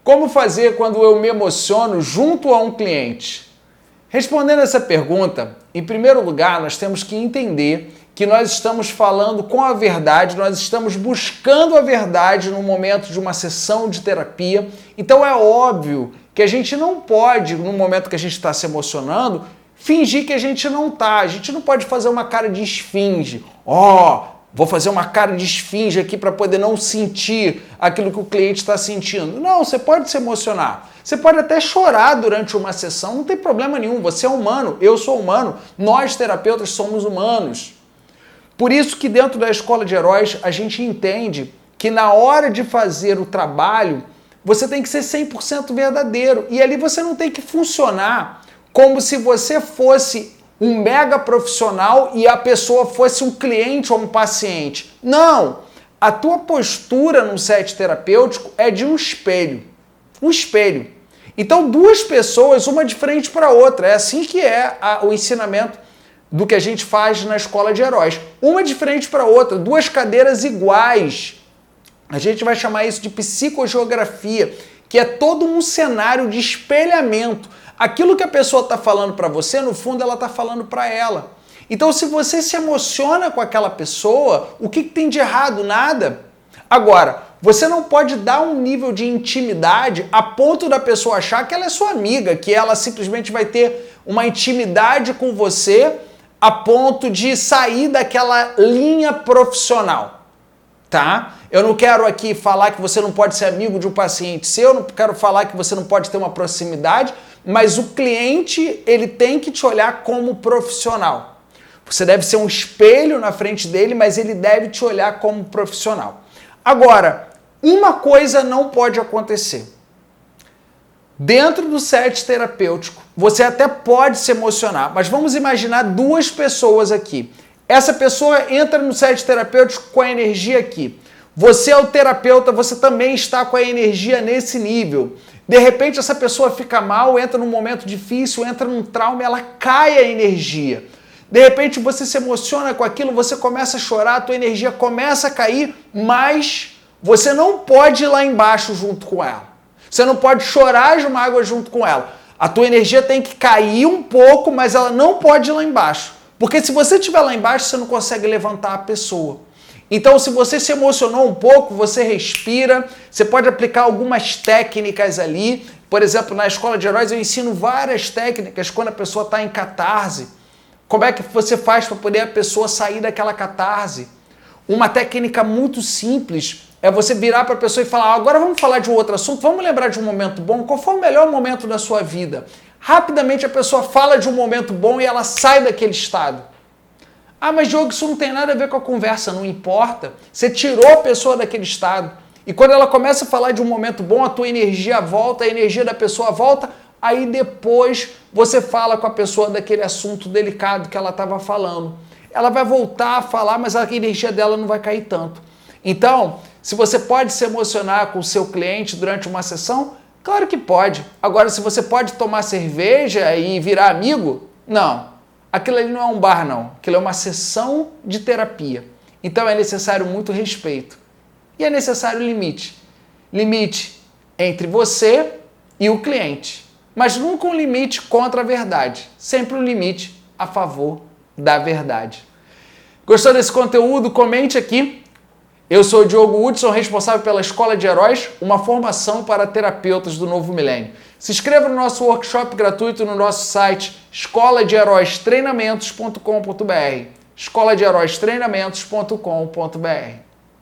Como fazer quando eu me emociono junto a um cliente? Respondendo essa pergunta, em primeiro lugar, nós temos que entender que nós estamos falando com a verdade, nós estamos buscando a verdade no momento de uma sessão de terapia. Então é óbvio que a gente não pode, no momento que a gente está se emocionando, fingir que a gente não está. A gente não pode fazer uma cara de esfinge. Vou fazer uma cara de esfinge aqui para poder não sentir aquilo que o cliente está sentindo. Não, você pode se emocionar. Você pode até chorar durante uma sessão, não tem problema nenhum. Você é humano, eu sou humano, nós terapeutas somos humanos. Por isso que dentro da Escola de Heróis a gente entende que na hora de fazer o trabalho, você tem que ser 100% verdadeiro. E ali você não tem que funcionar como se você fosse um mega profissional e a pessoa fosse um cliente ou um paciente. Não! A tua postura no set terapêutico é de um espelho. Um espelho. Então, duas pessoas, uma de frente para a outra. É assim que é o ensinamento do que a gente faz na Escola de Heróis. Uma de frente para a outra, duas cadeiras iguais. A gente vai chamar isso de psicogeografia, que é todo um cenário de espelhamento. Aquilo que a pessoa está falando para você, no fundo, ela está falando para ela. Então, se você se emociona com aquela pessoa, o que tem de errado? Nada. Agora, você não pode dar um nível de intimidade a ponto da pessoa achar que ela é sua amiga, que ela simplesmente vai ter uma intimidade com você a ponto de sair daquela linha profissional. Tá? Eu não quero aqui falar que você não pode ser amigo de um paciente seu, não quero falar que você não pode ter uma proximidade, mas o cliente, ele tem que te olhar como profissional. Você deve ser um espelho na frente dele, mas ele deve te olhar como profissional. Agora, uma coisa não pode acontecer. Dentro do set terapêutico, você até pode se emocionar, mas vamos imaginar duas pessoas aqui. Essa pessoa entra no set terapêutico com a energia aqui. Você é o terapeuta, você também está com a energia nesse nível. De repente essa pessoa fica mal, entra num momento difícil, entra num trauma, ela cai a energia. De repente você se emociona com aquilo, você começa a chorar, a tua energia começa a cair, mas você não pode ir lá embaixo junto com ela. Você não pode chorar as mágoas junto com ela. A tua energia tem que cair um pouco, mas ela não pode ir lá embaixo. Porque se você estiver lá embaixo, você não consegue levantar a pessoa. Então, se você se emocionou um pouco, você respira, você pode aplicar algumas técnicas ali. Por exemplo, na Escola de Heróis eu ensino várias técnicas quando a pessoa está em catarse. Como é que você faz para poder a pessoa sair daquela catarse? Uma técnica muito simples é você virar para a pessoa e falar: agora vamos falar de um outro assunto, vamos lembrar de um momento bom. Qual foi o melhor momento da sua vida? Rapidamente a pessoa fala de um momento bom e ela sai daquele estado. Ah, mas Diogo, isso não tem nada a ver com a conversa, não importa. Você tirou a pessoa daquele estado. E quando ela começa a falar de um momento bom, a tua energia volta, a energia da pessoa volta, aí depois você fala com a pessoa daquele assunto delicado que ela estava falando. Ela vai voltar a falar, mas a energia dela não vai cair tanto. Então, se você pode se emocionar com o seu cliente durante uma sessão, claro que pode. Agora, se você pode tomar cerveja e virar amigo, não. Aquilo ali não é um bar, não. Aquilo é uma sessão de terapia. Então é necessário muito respeito. E é necessário limite. Limite entre você e o cliente. Mas nunca um limite contra a verdade. Sempre um limite a favor da verdade. Gostou desse conteúdo? Comente aqui. Eu sou o Diogo Hudson, responsável pela Escola de Heróis, uma formação para terapeutas do novo milênio. Se inscreva no nosso workshop gratuito no nosso site escoladeheróistreinamentos.com.br escoladeheróistreinamentos.com.br